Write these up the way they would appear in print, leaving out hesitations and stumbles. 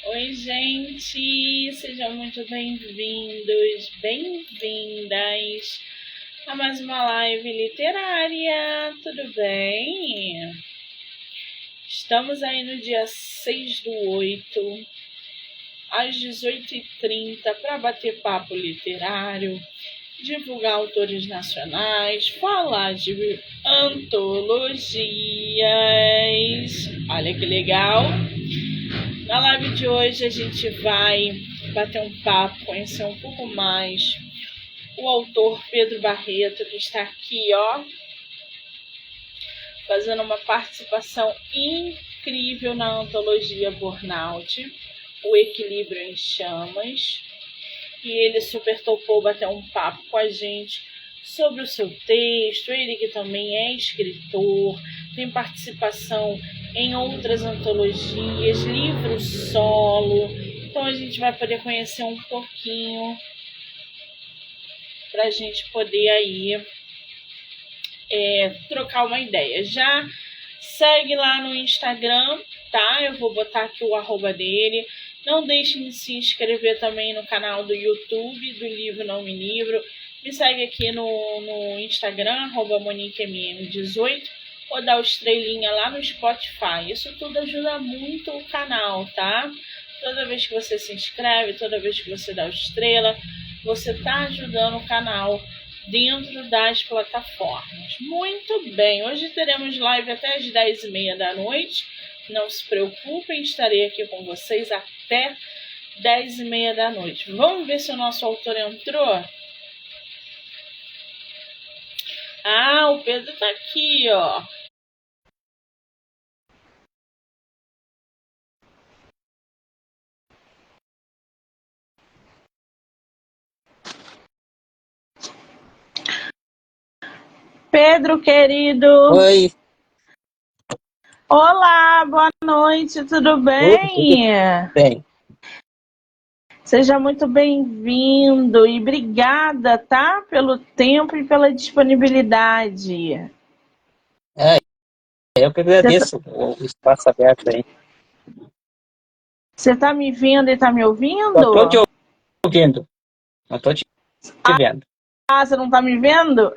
Oi, gente, sejam muito bem-vindos, bem-vindas a mais uma live literária, tudo bem? Estamos aí no dia 6/8, às 18h30, para bater papo literário, divulgar autores nacionais, falar de antologias. Olha que legal! Na live de hoje a gente vai bater um papo, conhecer um pouco mais o autor Pedro Barreto, que está aqui, fazendo uma participação incrível na antologia Burnout, O Equilíbrio em Chamas. E ele super topou bater um papo com a gente sobre o seu texto. Ele que também é escritor, tem participação em outras antologias, livro solo. Então a gente vai poder conhecer um pouquinho para a gente poder aí trocar uma ideia. Já segue lá no Instagram, tá? Eu vou botar aqui o @ dele. Não deixem de se inscrever também no canal do YouTube do Livro Não Me Livro. Me segue aqui no Instagram, @MoniqueMM18, ou dá o estrelinha lá no Spotify. Isso tudo ajuda muito o canal, tá? Toda vez que você se inscreve, toda vez que você dá o estrela, você está ajudando o canal dentro das plataformas. Muito bem, hoje teremos live até às 10h30 da noite. Não se preocupem, estarei aqui com vocês até 10h30 da noite. Vamos ver se o nosso autor entrou? Ah, o Pedro tá aqui, Pedro, querido. Oi. Olá, boa noite, tudo bem? Tudo bem. Seja muito bem-vindo e obrigada, tá? Pelo tempo e pela disponibilidade. Eu que agradeço o espaço aberto aí. Você tá me vendo e tá me ouvindo? Eu tô te ouvindo. Não tô te vendo. Ah, você não tá me vendo?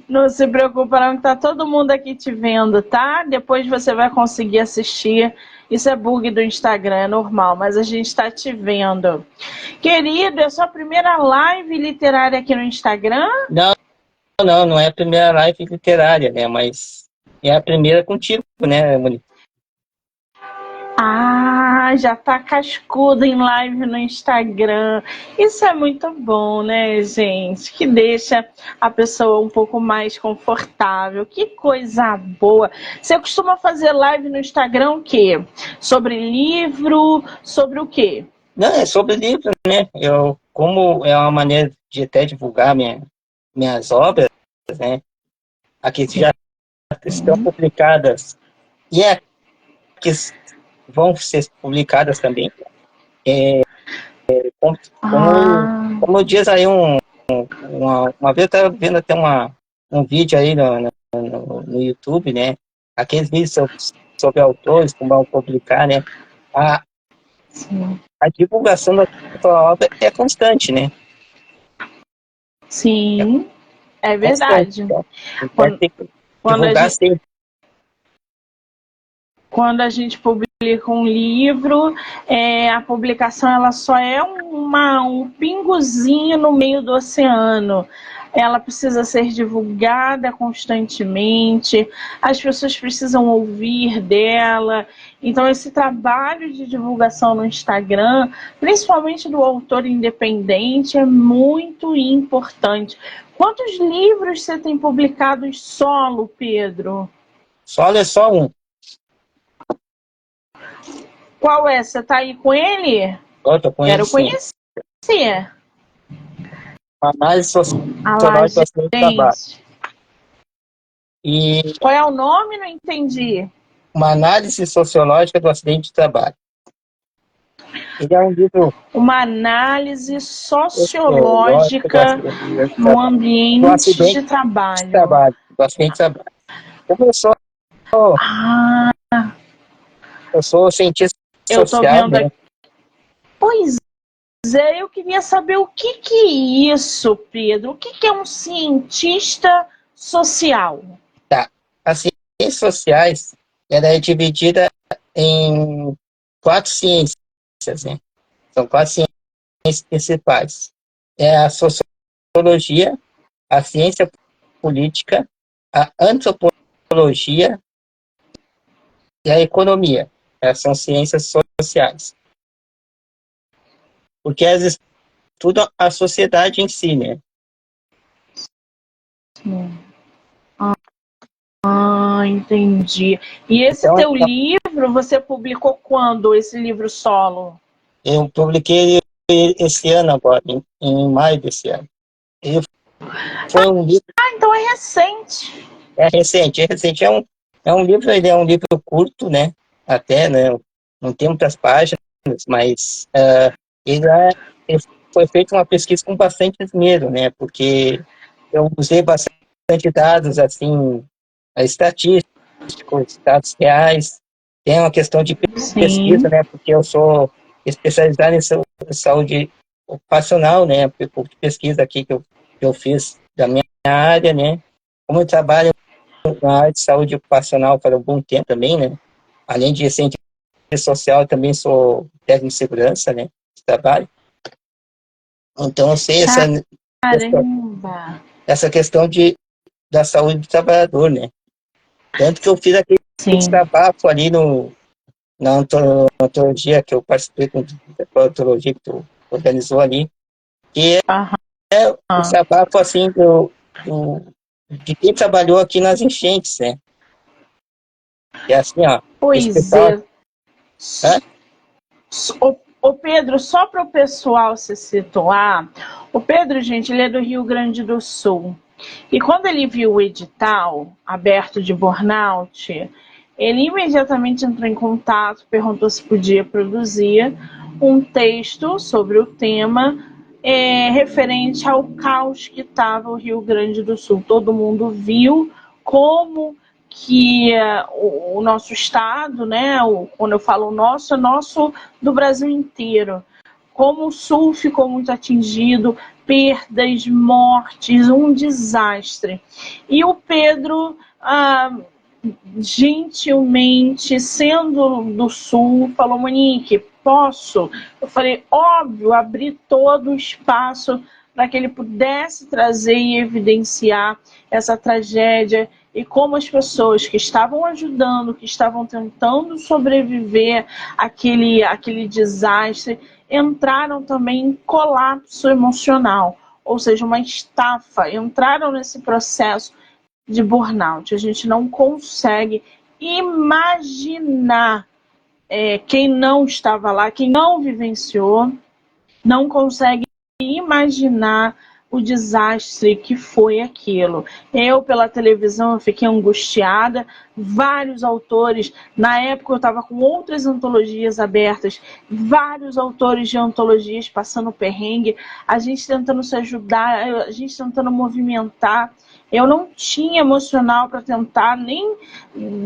Não se preocupa não, que tá todo mundo aqui te vendo, tá? Depois você vai conseguir assistir. Isso é bug do Instagram, é normal, mas a gente tá te vendo. Querido, é sua primeira live literária aqui no Instagram? Não é a primeira live literária, né? Mas é a primeira contigo, né, Monique? Ah, já tá cascudo em live no Instagram. Isso é muito bom, né, gente? Que deixa a pessoa um pouco mais confortável. Que coisa boa. Você costuma fazer live no Instagram o quê? Sobre livro? Sobre o quê? Não, é sobre livro, né? Como é uma maneira de até divulgar minhas obras, né? Aqui já estão publicadas. E que vão ser publicadas também. Como diz aí uma vez eu estava vendo até um vídeo aí no YouTube, né? Aqueles vídeos sobre autores, como vão publicar, né? A divulgação da tua obra é constante, né? Sim, é verdade. Vai ter que divulgar sempre. Quando a gente publica um livro, a publicação ela só é um pingozinho no meio do oceano. Ela precisa ser divulgada constantemente, as pessoas precisam ouvir dela. Então, esse trabalho de divulgação no Instagram, principalmente do autor independente, é muito importante. Quantos livros você tem publicado solo, Pedro? Solo é só um. Qual é? Você tá aí com ele? Eu tô com Quero ele, conhecer. Análise sociológica do acidente de trabalho. E qual é o nome? Não entendi. Uma análise sociológica do acidente de trabalho. Ele é um livro... Uma análise sociológica no ambiente de trabalho. Do acidente de trabalho. Começou eu sou cientista Eu tô social, vendo né? aqui. Pois é, eu queria saber o que que é isso, Pedro. O que que é um cientista social? Tá. As ciências sociais, ela é dividida em 4 ciências, né? São 4 ciências principais. É a sociologia, a ciência política, a antropologia e a economia. Essas são ciências sociais. Porque elas estudam a sociedade em si, né? Entendi. E esse Então, teu livro, você publicou quando, esse livro solo? eu publiquei esse ano agora, em maio desse ano. Ele foi um livro, Então é recente. é recente, é um livro, ele é um livro curto, né? Até, né? Não tem muitas páginas, mas ele foi feito uma pesquisa com bastante esmero, né? Porque eu usei bastante dados, assim, estatísticos, dados reais. Tem uma questão de pesquisa, Sim. né? Porque eu sou especializado em saúde ocupacional, né? Por pesquisa aqui que eu fiz da minha área, né? Como eu trabalho na área de saúde ocupacional faz um bom tempo também, né? Além de cientista social, eu também sou técnico de segurança, né? De trabalho. Então, eu sei Caramba. essa questão da saúde do trabalhador, né? Tanto que eu fiz aquele Sim. desabafo ali na antologia que eu participei a antologia que tu organizou ali, que Aham. é o desabafo, assim, de quem trabalhou aqui nas enchentes, né? Que é assim, ó, esse Pois pessoal, é. hã? Ô Pedro, só para o pessoal se situar, o Pedro, gente, ele é do Rio Grande do Sul. E quando ele viu o edital aberto de burnout, ele imediatamente entrou em contato, perguntou se podia produzir um texto sobre o tema referente ao caos que estava o Rio Grande do Sul. Todo mundo viu como que o nosso estado, né? Quando eu falo o nosso, é nosso do Brasil inteiro. Como o Sul ficou muito atingido, perdas, mortes, um desastre. E o Pedro, gentilmente, sendo do Sul, falou: Monique, posso? Eu falei: óbvio, abri todo o espaço para que ele pudesse trazer e evidenciar essa tragédia e como as pessoas que estavam ajudando, que estavam tentando sobreviver àquele desastre, entraram também em colapso emocional, ou seja, uma estafa, entraram nesse processo de burnout. A gente não consegue imaginar, quem não estava lá, quem não vivenciou, não consegue imaginar o desastre que foi aquilo. Eu, pela televisão, eu fiquei angustiada. Vários autores, na época eu estava com outras antologias abertas, vários autores de antologias passando perrengue, a gente tentando se ajudar, a gente tentando movimentar. Eu não tinha emocional para tentar nem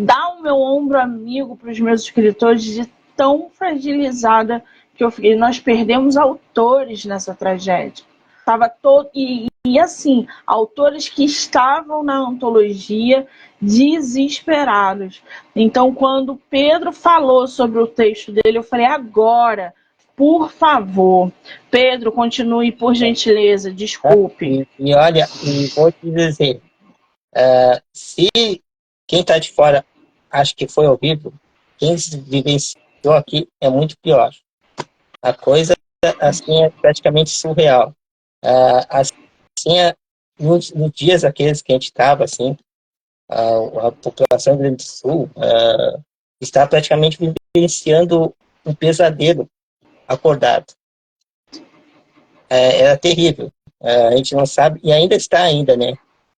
dar o meu ombro amigo para os meus escritores, de tão fragilizada que eu fiquei. Nós perdemos autores nessa tragédia. Tava todo e assim, autores que estavam na antologia desesperados. Então, quando Pedro falou sobre o texto dele, eu falei: agora, por favor, Pedro, continue, por gentileza, desculpe. E olha, e vou te dizer, se quem está de fora acha que foi horrível, quem vivenciou aqui é muito pior. A coisa, assim, é praticamente surreal. Assim, nos dias aqueles que a gente estava, assim, a população do Rio Grande do Sul está praticamente vivenciando um pesadelo acordado. Era terrível. A gente não sabe, e ainda está ainda, né?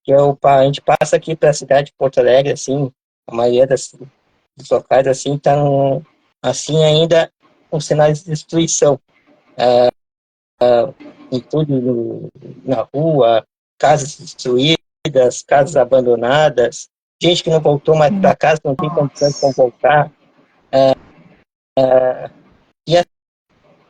A gente passa aqui para a cidade de Porto Alegre, assim, a maioria dos locais, assim, estão, assim, ainda com sinais de destruição. Em tudo, na rua, casas destruídas, casas abandonadas, gente que não voltou mais para casa, não tem condições de voltar. E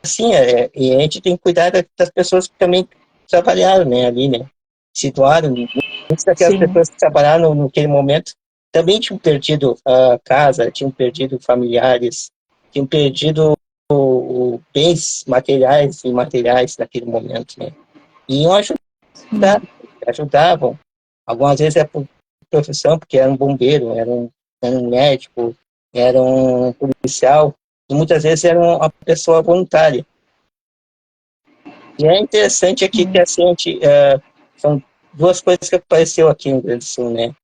assim, e a gente tem que cuidar das pessoas que também trabalharam, né, ali, né, se doaram. Muitas daquelas Sim, pessoas que trabalharam naquele momento também tinham perdido a casa, tinham perdido familiares, tinham perdido bens materiais e imateriais naquele momento, né. E iam ajudar, sim. ajudavam. Algumas vezes é por profissão, porque era um bombeiro, era um médico, era um policial, e muitas vezes era uma pessoa voluntária. E é interessante aqui que assim, são duas coisas que apareceu aqui no Rio Grande do Sul, né?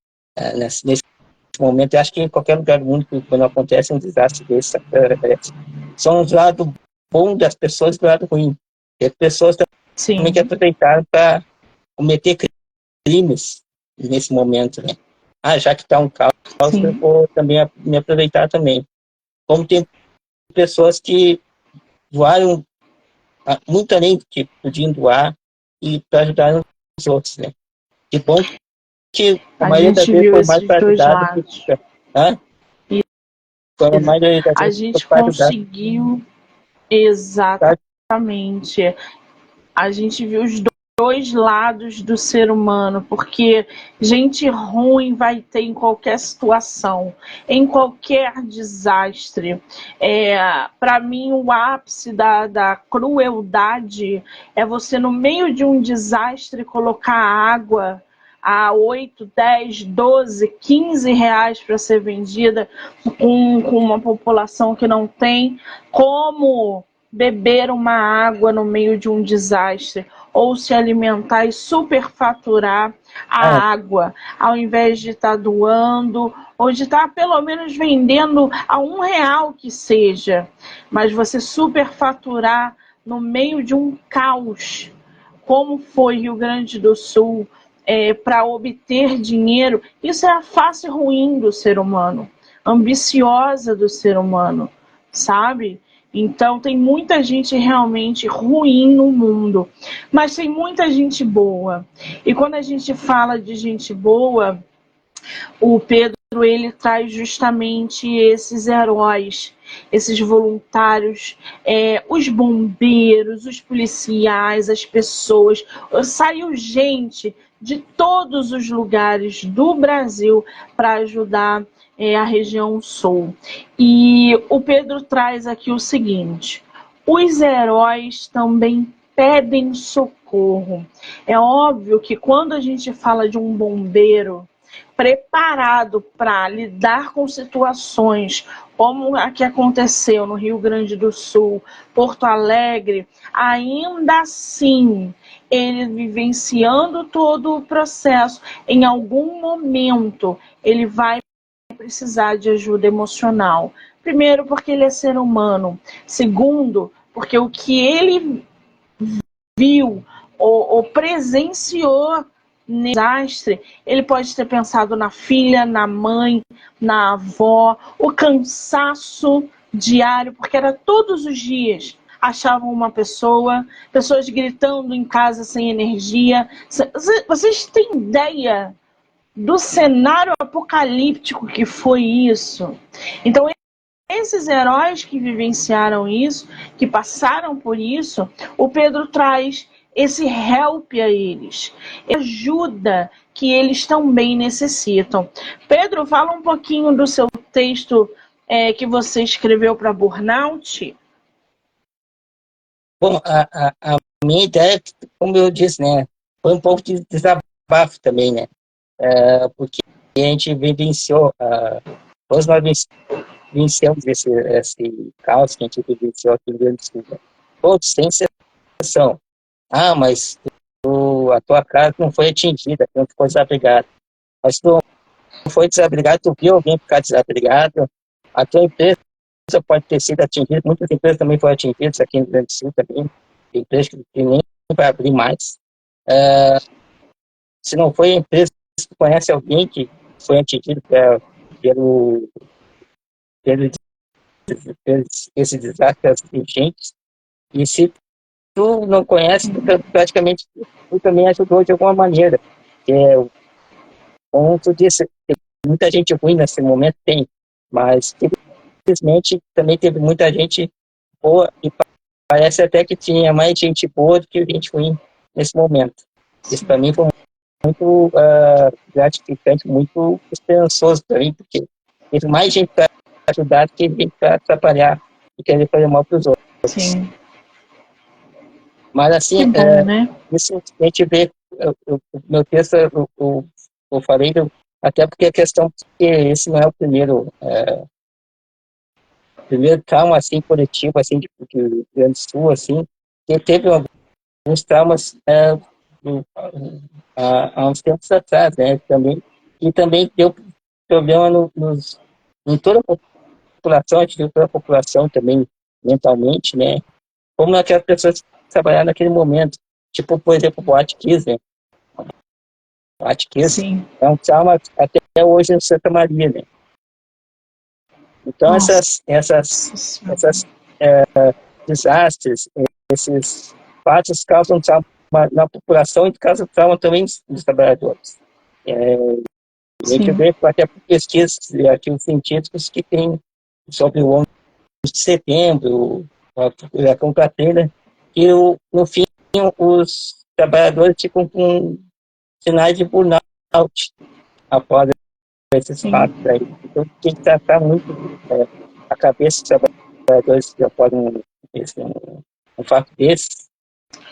Nesse momento, eu acho que em qualquer lugar do mundo, quando acontece um desastre desse, são os lados bons das pessoas e o lado ruim. E as pessoas também que Sim, aproveitaram para cometer crimes nesse momento, né? Ah, já que está um caos, eu sim. vou também me aproveitar também. Como tem pessoas que doaram muito além do que podiam doar e para ajudar os outros, né? Que bom que a A maioria das gente vezes viu foi mais esses para dois ajudar do que lados. né? E Foi a maioria das a vezes foi gente para ajudar. conseguiu Tá? exatamente. A gente viu os dois lados do ser humano, porque gente ruim vai ter em qualquer situação, em qualquer desastre. Para mim, o ápice da crueldade é você, no meio de um desastre, colocar água a 8, 10, 12, 15 reais para ser vendida com uma população que não tem como beber uma água no meio de um desastre, ou se alimentar e superfaturar a Ah, água, ao invés de estar doando, ou de estar pelo menos vendendo a R$ 1 que seja, mas você superfaturar no meio de um caos, como foi Rio Grande do Sul, para obter dinheiro, isso é a face ruim do ser humano, ambiciosa do ser humano, sabe? Então tem muita gente realmente ruim no mundo, mas tem muita gente boa. E quando a gente fala de gente boa, o Pedro ele traz justamente esses heróis, esses voluntários, os bombeiros, os policiais, as pessoas. Saiu gente de todos os lugares do Brasil para ajudar a região sul. E o Pedro traz aqui o seguinte: os heróis também pedem socorro. É óbvio que quando a gente fala de um bombeiro preparado para lidar com situações como a que aconteceu no Rio Grande do Sul, Porto Alegre, ainda assim, ele vivenciando todo o processo, em algum momento, ele vai precisar de ajuda emocional. Primeiro, porque ele é ser humano. Segundo, porque o que ele viu ou presenciou nesse desastre, ele pode ter pensado na filha, na mãe, na avó, o cansaço diário, porque era todos os dias. Achavam uma pessoa, pessoas gritando em casa sem energia. Vocês têm ideia do cenário apocalíptico que foi isso? Então, esses heróis que vivenciaram isso, que passaram por isso, o Pedro traz esse help a eles, ajuda que eles também necessitam. Pedro, fala um pouquinho do seu texto que você escreveu para Burnout. bom, a minha ideia, como eu disse, né, foi um pouco de desabafo também, né, porque a gente vivenciou, todos nós vivenciamos esse caos que a gente vivenciou aqui no Rio Grande do Sul, né. Todos, sem exceção. Ah, mas a tua casa não foi atingida, não ficou desabrigado. Mas tu não foi desabrigado, tu viu alguém ficar desabrigado, a tua empresa pode ter sido atingida, muitas empresas também foram atingidas aqui no Rio Grande do Sul também, tem empresas que nem vai abrir mais. Se não foi a empresa, se tu conhece alguém que foi atingido pelo, pelo, pelo esse desastre urgente, e se tu não conhece, praticamente tu também ajudou de alguma maneira. É, como tu disse, tem muita gente ruim nesse momento, tem, mas infelizmente, também teve muita gente boa e parece até que tinha mais gente boa do que gente ruim nesse momento. Isso para mim foi muito gratificante, muito esperançoso também, porque teve mais gente para ajudar do que gente para atrapalhar e querer fazer mal para os outros. Sim. Mas assim, Que bom, né? isso a gente vê, o meu texto, eu falei, até porque a questão que esse não é o primeiro trauma assim, coletivo assim, de Rio Grande do Sul, assim, que teve alguns traumas há uns tempos atrás, né, também, e também deu problema em toda a população, atingiu toda a população também mentalmente, né, como aquelas pessoas que trabalharam naquele momento, tipo, por exemplo, o Boate Kiss, né, Boate Kiss Sim. é um trauma até hoje em Santa Maria, né. Então, Nossa. essas desastres, esses fatos causam trauma na população e causam trauma também nos trabalhadores. A gente Sim. vê até por pesquisas e artigos científicos que tem sobre o 11 de setembro, a furacão Katrina, que no fim os trabalhadores ficam com sinais de burnout após esses fatos aí. Então tem que tratar muito a cabeça dos trabalhadores que após um fato desse,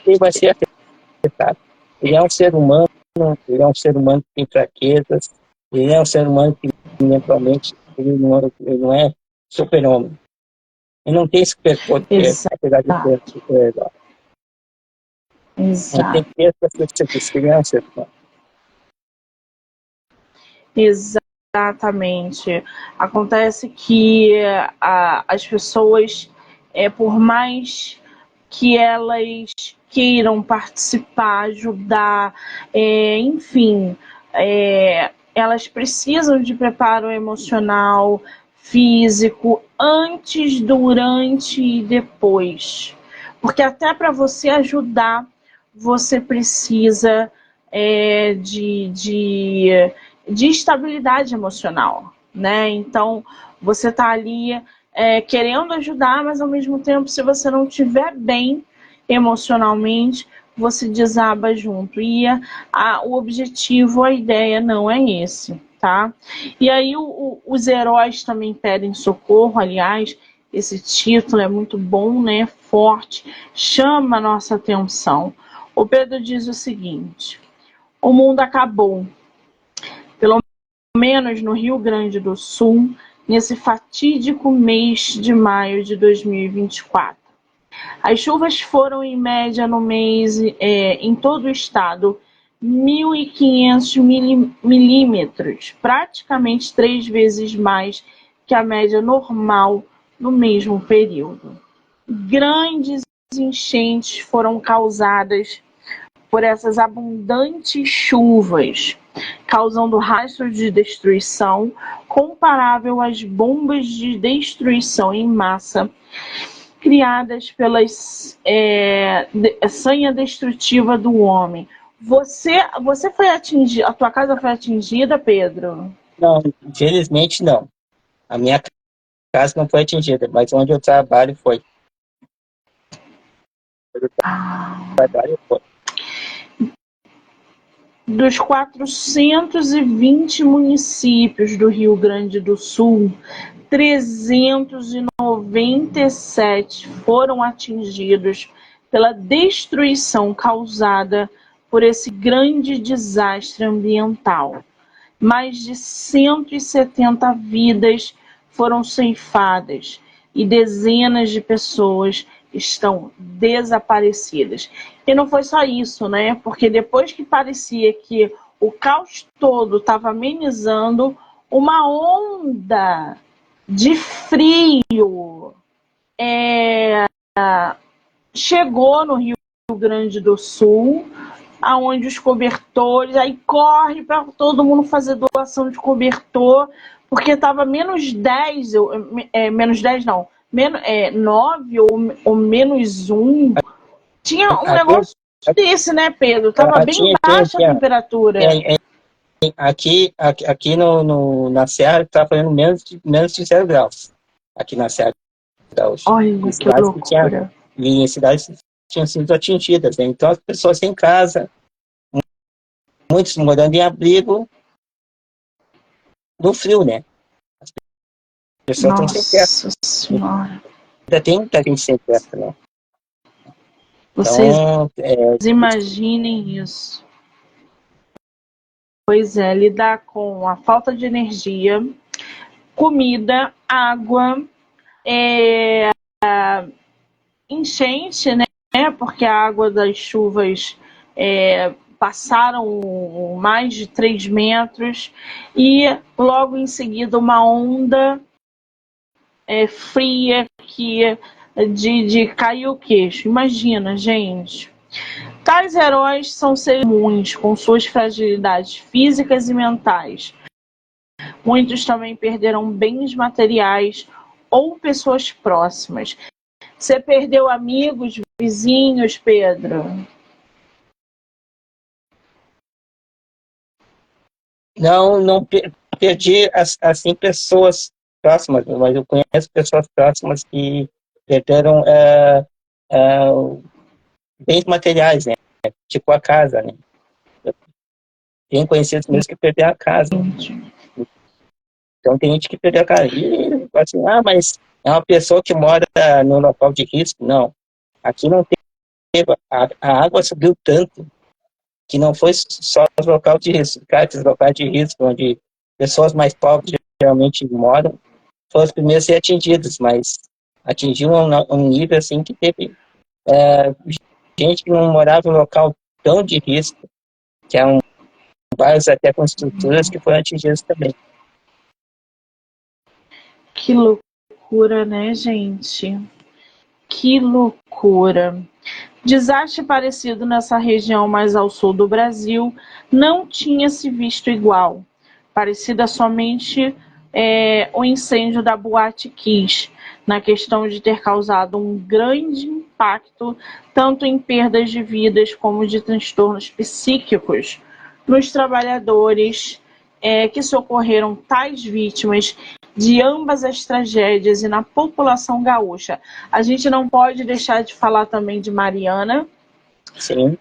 ele vai ser afetado. Ele é um ser humano, ele é um ser humano que tem fraquezas, ele é um ser humano que mentalmente ele não é super-homem. Ele não tem superpoder, Exato. apesar de ser super-herói. Ele tem Exato. que ter essa criança. Exatamente. Acontece que as pessoas, por mais que elas queiram participar, ajudar, enfim, elas precisam de preparo emocional, físico, antes, durante e depois. Porque até para você ajudar, você precisa de estabilidade emocional, né? Então, você está ali querendo ajudar, mas ao mesmo tempo, se você não estiver bem emocionalmente, você desaba junto. E o objetivo, a ideia não é esse, tá? E aí os heróis também pedem socorro, aliás, esse título é muito bom, né? Forte, chama a nossa atenção. O Pedro diz o seguinte: o mundo acabou, pelo menos no Rio Grande do Sul, nesse fatídico mês de maio de 2024. As chuvas foram, em média, no mês, em todo o estado, 1.500 milímetros, praticamente 3 vezes mais que a média normal no mesmo período. Grandes enchentes foram causadas por essas abundantes chuvas, causando rastros de destruição comparável às bombas de destruição em massa criadas pela sanha destrutiva do homem. Você foi atingido, a tua casa foi atingida, Pedro? Não, infelizmente não. A minha casa não foi atingida, mas onde eu trabalho foi. Trabalho foi. Dos 420 municípios do Rio Grande do Sul, 397 foram atingidos pela destruição causada por esse grande desastre ambiental. Mais de 170 vidas foram ceifadas e dezenas de pessoas estão desaparecidas. E não foi só isso, né? Porque depois que parecia que o caos todo estava amenizando, uma onda de frio chegou no Rio Grande do Sul, aonde os cobertores, aí corre para todo mundo fazer doação de cobertor, porque estava menos 10, menos 10 não, 9 ou menos 1. Tinha um negócio desse, né, Pedro? Tava bem baixa a temperatura. Aqui na Serra está fazendo menos de 0 graus. aqui na Serra Gaúcha. Olha Em que cidades loucura. em cidades que tinham sido atingidas, né? Então as pessoas sem casa, muitos morando em abrigo no frio, né? As pessoas estão sem teto. Nossa Senhora. Ainda tem muita gente sem teto, né? Vocês Então, imaginem isso. Pois é, lidar com a falta de energia, comida, água, enchente, né? Porque a água das chuvas passaram mais de 3 metros e logo em seguida uma onda fria de cair o queixo. Imagina, gente. Tais heróis são seres comuns, com suas fragilidades físicas e mentais. Muitos também perderam bens materiais ou pessoas próximas. Você perdeu amigos, vizinhos, Pedro? não perdi assim pessoas próximas, mas eu conheço pessoas próximas que perderam bens materiais, né? Tipo a casa, né? Tem conhecidos mesmo que perderam a casa. Então tem gente que perdeu a casa. E assim, mas é uma pessoa que mora no local de risco. Não. Aqui não teve. A água subiu tanto que não foi só os locais de risco. Esses locais de risco, onde pessoas mais pobres geralmente moram, foram os primeiros a ser atingidos, mas atingiu um nível assim que teve gente que não morava em um local tão de risco, que eram bairros até com estruturas que foram atingidas também. Que loucura, né, gente? Que loucura. Desastre parecido nessa região mais ao sul do Brasil não tinha se visto igual. Parecida somente o incêndio da Boate Kiss, na questão de ter causado um grande impacto tanto em perdas de vidas como de transtornos psíquicos nos trabalhadores que socorreram tais vítimas de ambas as tragédias e na população gaúcha. A gente não pode deixar de falar também de Mariana, Sim.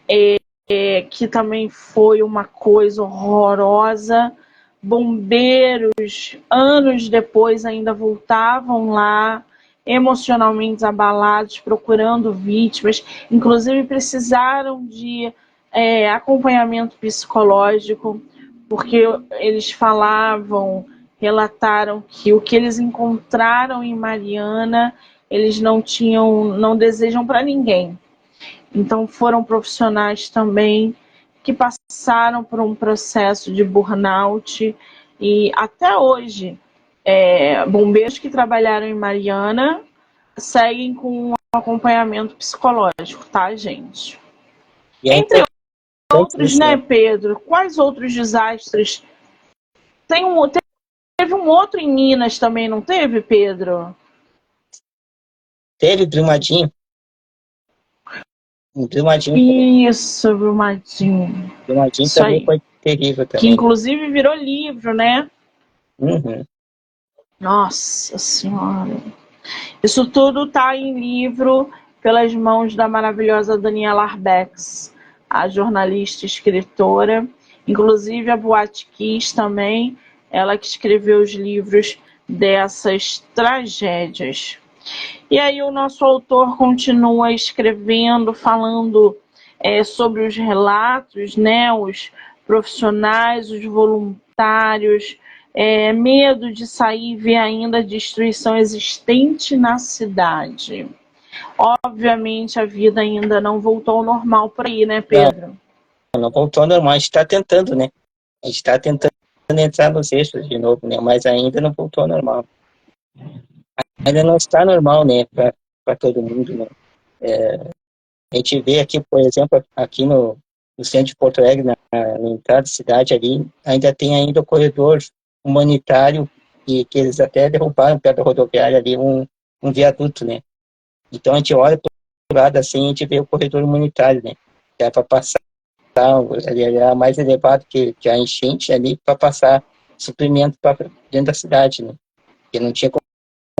Que também foi uma coisa horrorosa. Bombeiros, anos depois, ainda voltavam lá, emocionalmente abalados, procurando vítimas. Inclusive, precisaram de acompanhamento psicológico, porque eles relataram que o que eles encontraram em Mariana, eles não desejam para ninguém. Então foram profissionais também que passaram por um processo de burnout e até hoje bombeiros que trabalharam em Mariana seguem com um acompanhamento psicológico, tá, gente? E é Entre outros, isso, né, né? Pedro? Quais outros desastres? Teve um outro em Minas também, não teve, Pedro? Teve Brumadinho. Brumadinho Isso, Brumadinho. Isso também aí. foi terrível Que também. inclusive virou livro, né? Uhum. Nossa Senhora. Isso tudo está em livro pelas mãos da maravilhosa Daniela Arbex, a jornalista e escritora. Inclusive a Boate Kiss também, ela que escreveu os livros dessas tragédias. E aí o nosso autor continua escrevendo, falando sobre os relatos, né, os profissionais, os voluntários, medo de sair e ver ainda a destruição existente na cidade. Obviamente a vida ainda não voltou ao normal por aí, né, Pedro? Não voltou ao normal. A gente está tentando, né? A gente está tentando entrar nos eixos de novo, né? Mas ainda não voltou ao normal. Ainda não está normal, né? Para todo mundo, né? A gente vê aqui, por exemplo, aqui no centro de Porto Alegre, na entrada da cidade ali, ainda tem ainda o corredor humanitário que eles até derrubaram perto da rodoviária ali um viaduto, né? Então a gente olha para o lado assim, a gente vê o corredor humanitário, né? Que é para passar, ele era mais elevado que a enchente ali para passar suprimento para dentro da cidade, né? Porque não tinha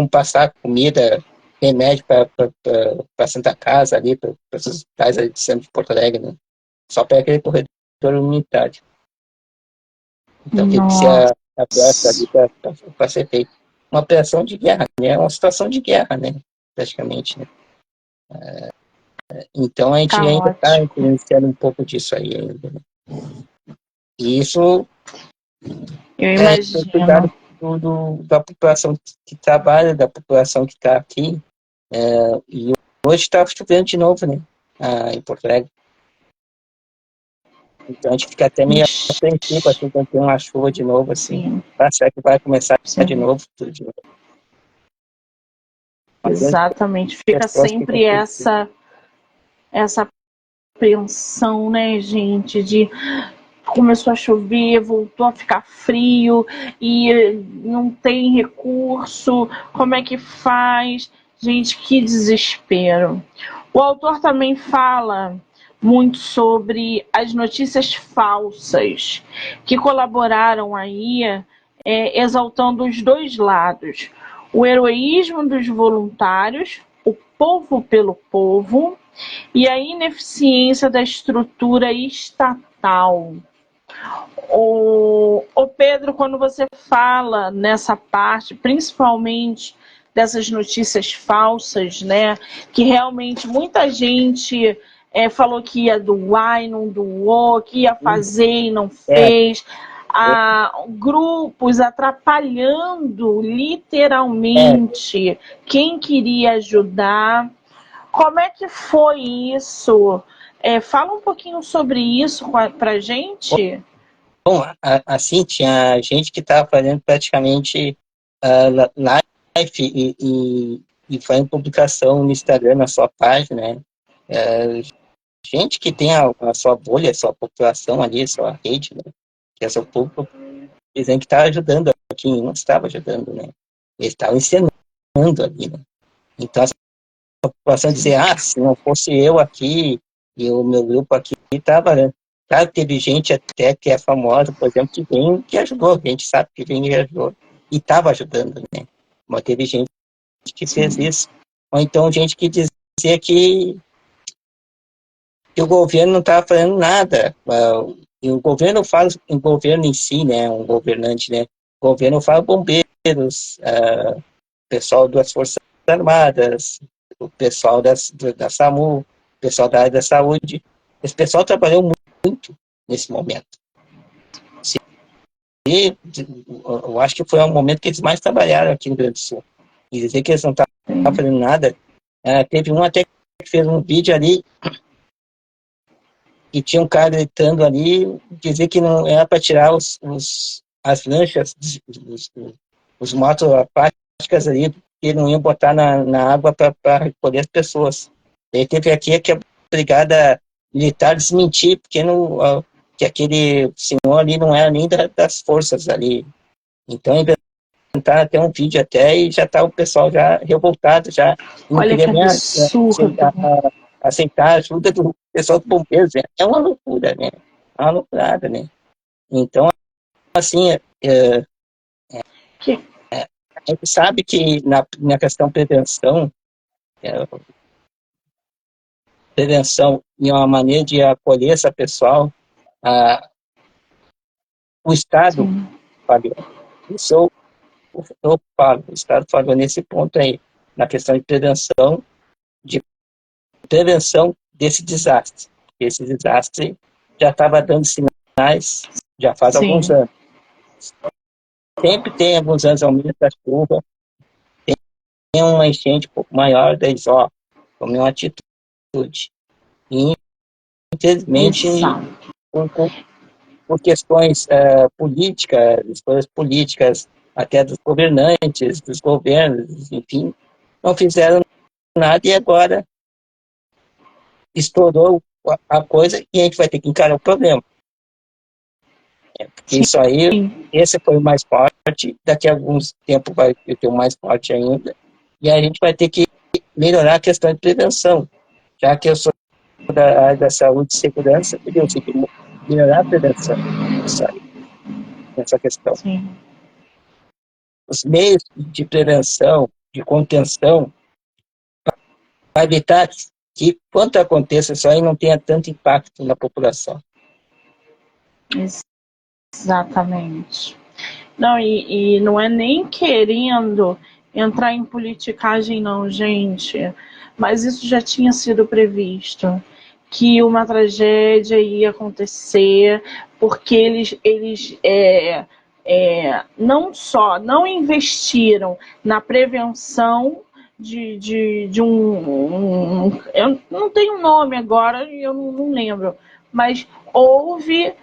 como passar comida, remédio para a Santa Casa ali, para os hospitais ali de centro de Porto Alegre, né? Só para aquele corredor humanitário. Então teve que ser aberta ali para ser feita uma operação de guerra, né? Uma situação de guerra, né? Praticamente, né? Então a gente ainda está influenciando um pouco disso aí ainda, né? E isso Eu tem cuidado imagino. da população que trabalha, da população que está aqui. E hoje está chovendo de novo, né? Em Porto Alegre. Então a gente fica até meio apreensivo, assim, quando tem uma chuva de novo, assim. Sim. Será que vai começar Sim. de novo, tudo de novo? Exatamente. Fica sempre essa apreensão, né, gente, de começou a chover, voltou a ficar frio e não tem recurso, como é que faz? Gente, que desespero. O autor também fala muito sobre as notícias falsas que colaboraram aí, exaltando os dois lados. O heroísmo dos voluntários, o povo pelo povo, e a ineficiência da estrutura estatal. O Pedro, quando você fala nessa parte, principalmente dessas notícias falsas, né, que realmente muita gente falou que ia doar e não doou, que ia fazer e não fez, grupos atrapalhando literalmente quem queria ajudar. Como é que foi isso? Fala um pouquinho sobre isso pra gente. Bom, assim, tinha gente que estava fazendo praticamente live e fazendo publicação no Instagram, na sua página, né? Gente que tem a sua bolha, a sua população ali, a sua rede, né? Que é seu público, dizendo que está ajudando aqui, não estava ajudando, né? Eles estavam ensinando ali, né? Então, a população dizer, se não fosse eu aqui e o meu grupo aqui, estava, né? Claro, teve gente até que é famosa, por exemplo, que vem que ajudou, a gente sabe que vem e ajudou, e estava ajudando, né? Mas teve gente que fez isso. Ou então gente que dizia que o governo não estava fazendo nada. E o governo fala, o governo em si, né? Um governante, né? O governo fala bombeiros, pessoal das Forças Armadas, o pessoal da SAMU, o pessoal da área da saúde. Esse pessoal trabalhou muito nesse momento. E eu acho que foi um momento que eles mais trabalharam aqui no Rio Grande do Sul. E dizer que eles não estavam fazendo nada. Teve um até que fez um vídeo ali e tinha um cara gritando ali, dizer que não era para tirar as lanchas, os motos aquáticas ali, que não iam botar na água para recolher as pessoas. E teve aqui que a brigada militar desmentir, porque não, que aquele senhor ali não era nem das forças ali. Então, inventaram até um vídeo até e já está o pessoal já revoltado, já não Olha queria que nem absurdo. aceitar a ajuda do pessoal do bombeiros, né? É uma loucura, né? É uma loucurada, né? Então, assim, a gente sabe que na questão prevenção é uma maneira de acolher essa pessoal, o Estado falhou. Isso eu falo, o Estado falhou nesse ponto aí, na questão de prevenção desse desastre. Esse desastre já estava dando sinais já faz alguns anos. Sempre tem alguns anos aumento da chuva, tem uma enchente um pouco maior, daí só tome uma atitude. E, infelizmente, por questões políticas, até dos governantes, dos governos, enfim, não fizeram nada e agora estourou a coisa e a gente vai ter que encarar o problema. Porque isso aí, esse foi o mais forte, daqui a alguns tempos vai ter o mais forte ainda, e a gente vai ter que melhorar a questão de prevenção, já que eu sou da área da saúde e segurança, eu tenho que melhorar a prevenção disso aí, nessa questão. Sim. Os meios de prevenção, de contenção para evitar que, quando aconteça isso aí, não tenha tanto impacto na população. Exatamente. Não, e não é nem querendo entrar em politicagem, não, gente. Mas isso já tinha sido previsto, que uma tragédia ia acontecer, porque eles não só não investiram na prevenção de eu não tenho um nome agora, eu não lembro, mas houve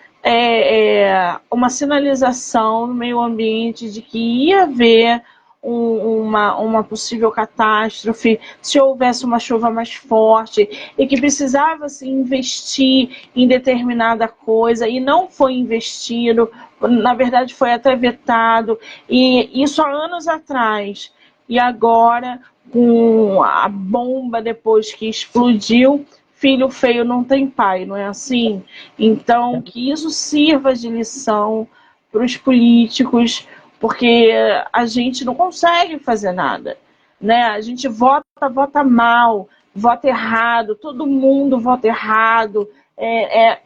uma sinalização no meio ambiente de que ia haver uma possível catástrofe se houvesse uma chuva mais forte e que precisava se investir em determinada coisa e não foi investido, na verdade foi até vetado, e isso há anos atrás. E agora, com a bomba depois que explodiu, filho feio não tem pai, não é assim? Então, que isso sirva de lição para os políticos, porque a gente não consegue fazer nada, né? A gente vota mal, vota errado, todo mundo vota errado. É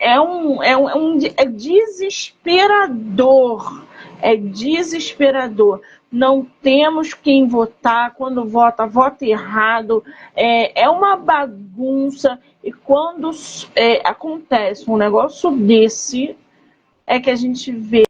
desesperador, é desesperador. Não temos quem votar, quando vota errado. É uma bagunça. E quando acontece um negócio desse, é que a gente vê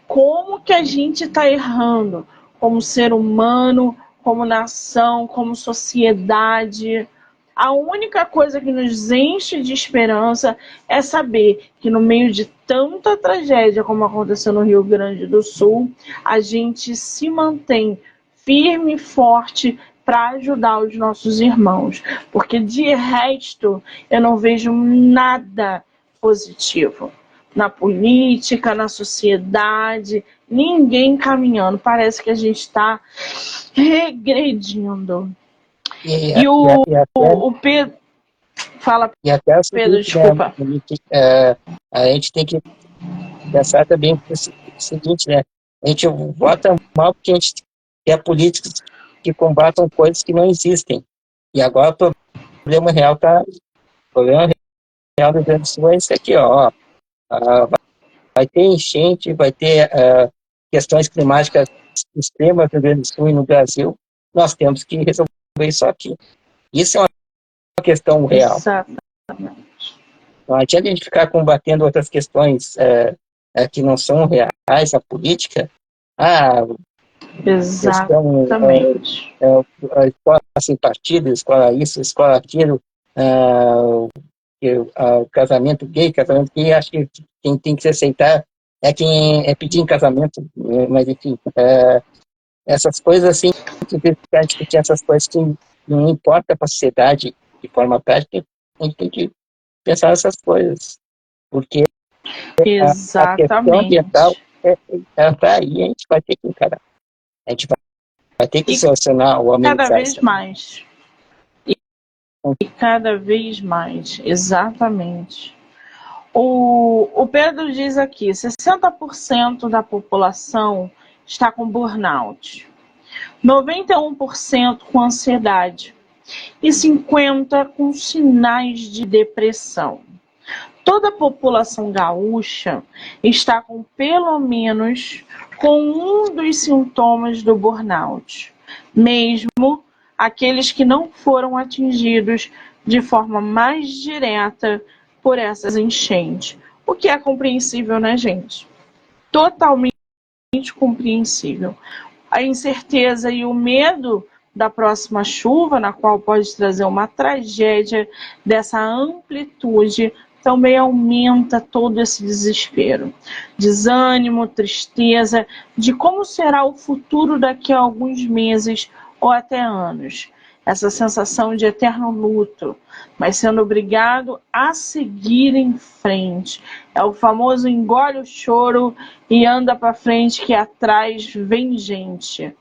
como que a gente está errando como ser humano, como nação, como sociedade. A única coisa que nos enche de esperança é saber que no meio de tanta tragédia como aconteceu no Rio Grande do Sul, a gente se mantém firme e forte para ajudar os nossos irmãos. Porque de resto, eu não vejo nada positivo na política, na sociedade, ninguém caminhando. Parece que a gente está regredindo. E o Pedro... Fala, e até Pedro, desculpa. A gente tem que pensar também o seguinte, né? A gente vota mal porque a gente quer políticos que combatam coisas que não existem. E agora o problema real do Rio Grande do Sul é isso aqui, ó. Vai ter enchente, vai ter questões climáticas extremas no Rio Grande do Sul e no Brasil. Nós temos que resolver isso aqui. Isso é uma questão real. Exatamente. Não adianta a gente ficar combatendo outras questões que não são reais, a política. Exatamente. A escola sem partido, escola isso, escola aquilo, o casamento gay, acho que quem tem que se aceitar é quem é pedir em casamento, mas enfim, essas coisas assim, ficar discutindo essas coisas que não importa para a sociedade de forma prática, a gente tem que pensar nessas coisas, porque a questão ambiental está aí, a gente vai ter que encarar. A gente vai ter que solucionar o ambiente. Cada vez mais. E cada vez mais, exatamente. O Pedro diz aqui, 60% da população está com burnout, 91% com ansiedade e 50% com sinais de depressão. Toda a população gaúcha está com pelo menos com um dos sintomas do burnout, mesmo aqueles que não foram atingidos de forma mais direta por essas enchentes. O que é compreensível, né, gente? Totalmente compreensível. A incerteza e o medo da próxima chuva, na qual pode trazer uma tragédia dessa amplitude, também aumenta todo esse desespero. Desânimo, tristeza de como será o futuro daqui a alguns meses ou até anos. Essa sensação de eterno luto, mas sendo obrigado a seguir em frente. É o famoso engole o choro e anda para frente que atrás vem gente.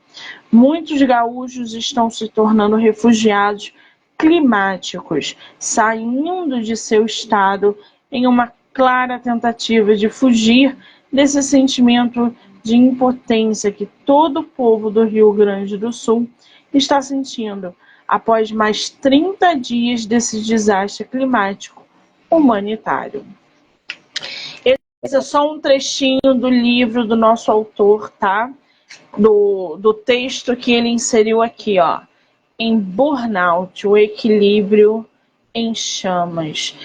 Muitos gaúchos estão se tornando refugiados climáticos, saindo de seu estado em uma clara tentativa de fugir desse sentimento de impotência que todo o povo do Rio Grande do Sul está sentindo após mais 30 dias desse desastre climático humanitário. Esse é só um trechinho do livro do nosso autor, tá? Do texto que ele inseriu aqui, ó. Em Burnout, o equilíbrio em chamas.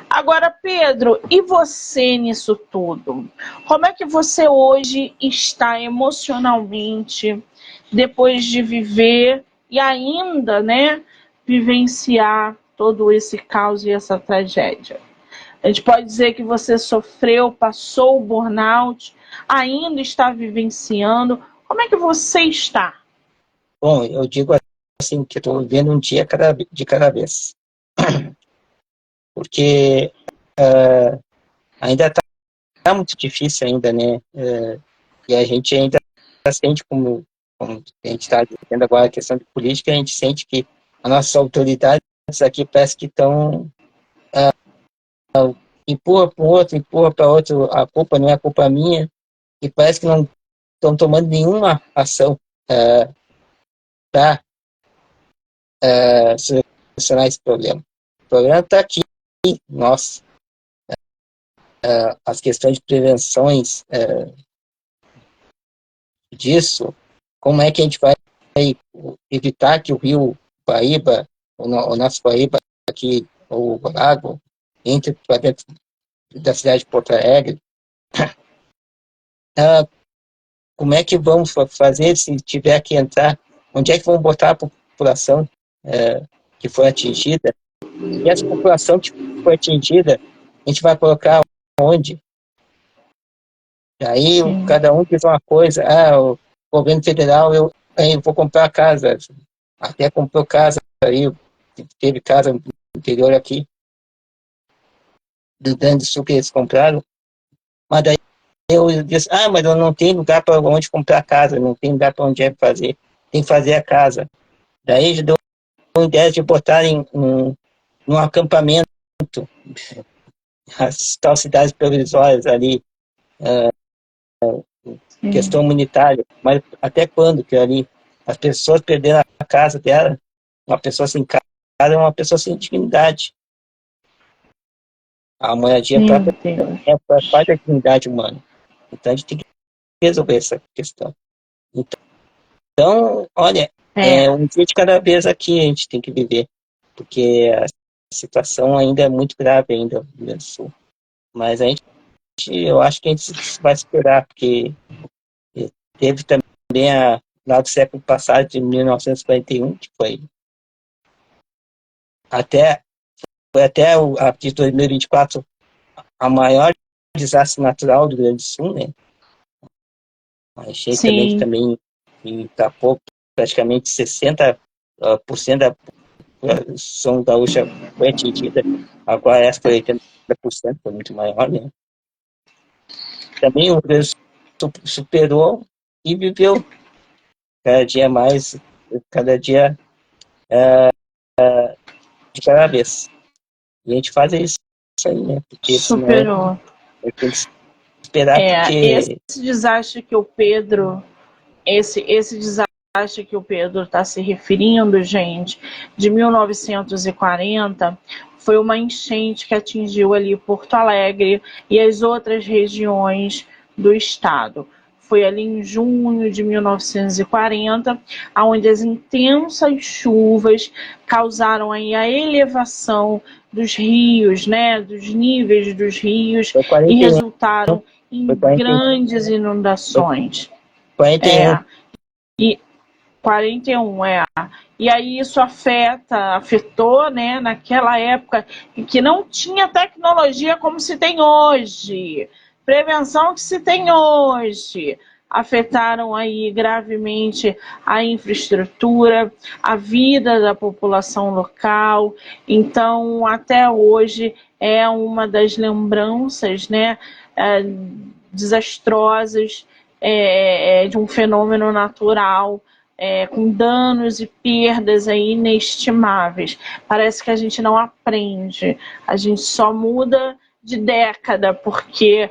Agora, Pedro, e você nisso tudo? Como é que você hoje está emocionalmente depois de viver e ainda, né, vivenciar todo esse caos e essa tragédia? A gente pode dizer que você sofreu, passou o burnout, ainda está vivenciando. Como é que você está? Bom, eu digo assim que estou vivendo um dia de cada vez. Porque ainda está muito difícil ainda, né? E a gente ainda sente como a gente está dizendo agora a questão de política, a gente sente que as nossas autoridades aqui parece que estão empurra para o outro, empurra para outro, a culpa não é culpa minha, e parece que não estão tomando nenhuma ação para solucionar esse problema. O problema está aqui, nossa, as questões de prevenções disso, como é que a gente vai evitar que o rio Guaíba, o nosso Guaíba aqui, o lago, entre para dentro da cidade de Porto Alegre, como é que vamos fazer se tiver que entrar? Onde é que vamos botar a população que foi atingida? E essa população que foi atingida, a gente vai colocar onde? Aí cada um diz uma coisa, o governo federal, eu vou comprar casa, até comprou casa, aí teve casa no interior aqui, do Grande Sul que eles compraram, mas daí eu disse, mas eu não tenho lugar para onde comprar casa, não tem lugar para onde é fazer, tem que fazer a casa. Daí já deu uma ideia de botar num acampamento, as tal cidades provisórias ali, questão humanitária, mas até quando que ali as pessoas perderam a casa dela, uma pessoa sem casa é uma pessoa sem dignidade. A moradia própria é parte da dignidade humana. Então a gente tem que resolver essa questão. Então olha, um dia de cada vez aqui a gente tem que viver, porque a situação ainda é muito grave ainda no Rio Grande do Sul. Mas eu acho que a gente vai esperar, porque teve também lá do século passado, de 1941, que foi até a de 2024 a maior desastre natural do Rio Grande do Sul, né? Achei também em Itapô, praticamente 60% da população gaúcha foi atingida, agora essa foi 80%, foi muito maior, né? Também o Rio Grande do Sul superou e viveu cada dia mais, cada dia de cada vez. E a gente faz isso aí, né? Porque superou. Senão tem que esperar, porque... Esse desastre que o Pedro, esse desastre que o Pedro está se referindo, gente, de 1940, foi uma enchente que atingiu ali Porto Alegre e as outras regiões do estado. Foi ali em junho de 1940, onde as intensas chuvas causaram aí a elevação dos rios, né, dos níveis dos rios, e resultaram em grandes inundações. 41. E 41, E aí isso afetou, né, naquela época em que não tinha tecnologia como se tem hoje, prevenção que se tem hoje. Afetaram aí gravemente a infraestrutura, a vida da população local. Então, até hoje é uma das lembranças, né, desastrosas de um fenômeno natural, com danos e perdas aí inestimáveis. Parece que a gente não aprende, a gente só muda de década, porque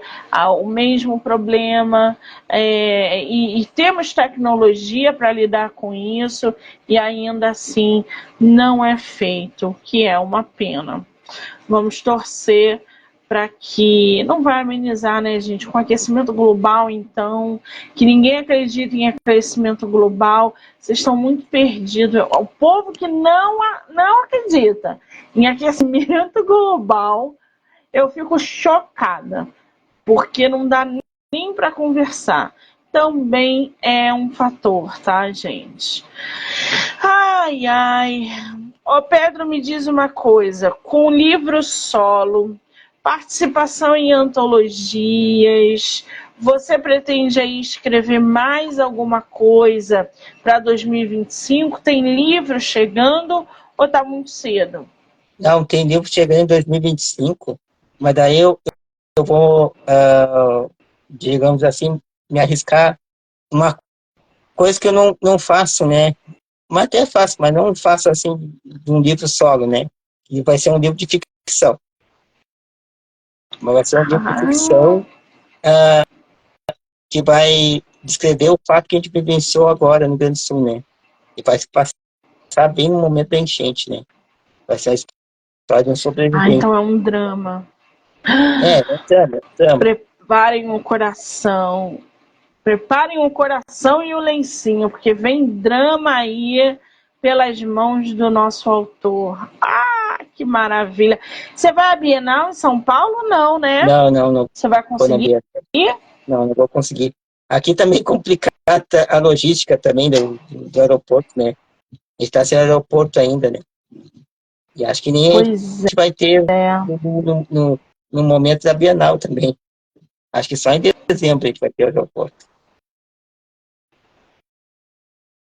o mesmo problema, e temos tecnologia para lidar com isso, e ainda assim não é feito, o que é uma pena. Vamos torcer para que não vai amenizar, né, gente, com aquecimento global, então, que ninguém acredita em aquecimento global, vocês estão muito perdidos. O povo que não acredita em aquecimento global, eu fico chocada, porque não dá nem para conversar. Também é um fator, tá, gente? Ai, ai. Ô, Pedro, me diz uma coisa. Com livro solo, participação em antologias, você pretende aí escrever mais alguma coisa para 2025? Tem livro chegando ou tá muito cedo? Não, tem livro chegando em 2025, mas daí eu vou, digamos assim, me arriscar uma coisa que eu não faço, né? Mas até faço, mas não faço assim de um livro solo, né? E vai ser um livro de ficção. Mas vai ser um livro de ficção que vai descrever o fato que a gente vivenciou agora no Rio Grande do Sul, né? E vai se passar bem no momento da enchente, né? Vai ser a história de um sobrevivente. Então é um drama. Drama. Preparem o coração. Preparem o coração e o lencinho, porque vem drama aí pelas mãos do nosso autor. Ah, que maravilha. Você vai à Bienal em São Paulo? Não, né? Não. Você vai conseguir ir? Não vou conseguir. Aqui também complicada a logística também do aeroporto, né? Está sem aeroporto ainda, né? E acho que nem a gente vai ter no momento da Bienal também. Acho que só em dezembro a gente vai ter aeroporto.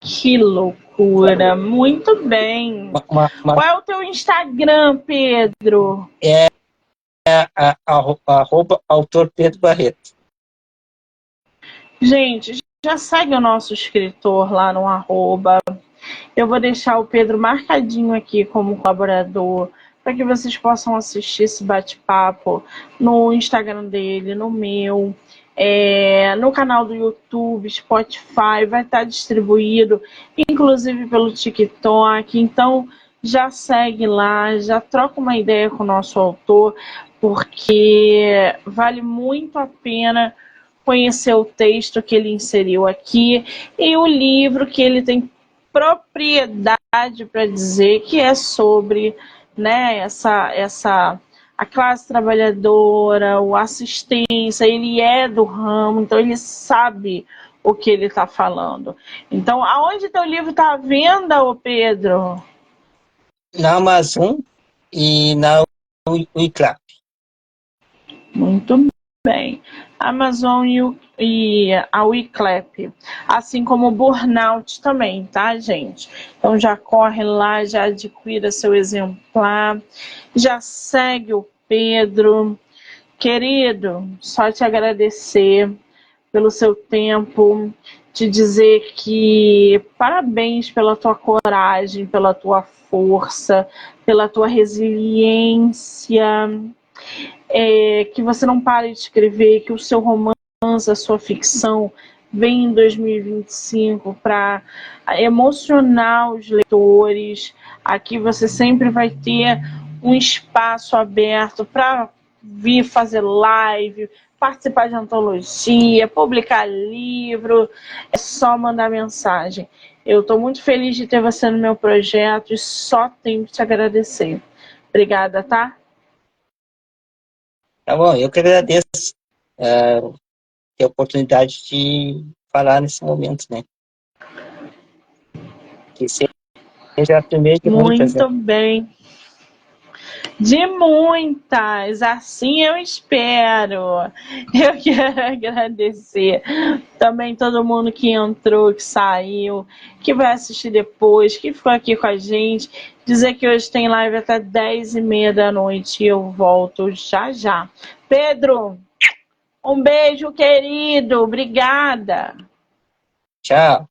Que loucura. Muito bem. Qual é o teu Instagram, Pedro? É @autor Pedro Barreto. Gente, já segue o nosso escritor lá no @. Eu vou deixar o Pedro marcadinho aqui como colaborador para que vocês possam assistir esse bate-papo no Instagram dele, no meu, no canal do YouTube, Spotify, vai estar distribuído, inclusive pelo TikTok. Então, já segue lá, já troca uma ideia com o nosso autor, porque vale muito a pena conhecer o texto que ele inseriu aqui e o livro que ele tem propriedade para dizer, que é sobre, né, a classe trabalhadora, o assistência, ele é do ramo, então ele sabe o que ele está falando. Então, aonde teu livro está à venda, ô Pedro? Na Amazon e na Wiclap. Muito bem. Amazon e a Wiclap, assim como o Burnout também, tá, gente? Então já corre lá, já adquira seu exemplar, já segue o Pedro. Querido, só te agradecer pelo seu tempo, te dizer que parabéns pela tua coragem, pela tua força, pela tua resiliência. Que você não pare de escrever, que o seu romance, a sua ficção vem em 2025 para emocionar os leitores. Aqui você sempre vai ter um espaço aberto para vir fazer live, participar de antologia, publicar livro, é só mandar mensagem. Eu estou muito feliz de ter você no meu projeto e só tenho que te agradecer. Obrigada, tá? Tá bom, eu que agradeço ter a oportunidade de falar nesse momento, né? Que seja a primeira de muitas, né? Muito bem. De muitas, assim eu espero. Eu quero agradecer também todo mundo que entrou, que saiu, que vai assistir depois, que ficou aqui com a gente. Dizer que hoje tem live até 10h30 da noite e eu volto já já. Pedro, um beijo, querido. Obrigada. Tchau.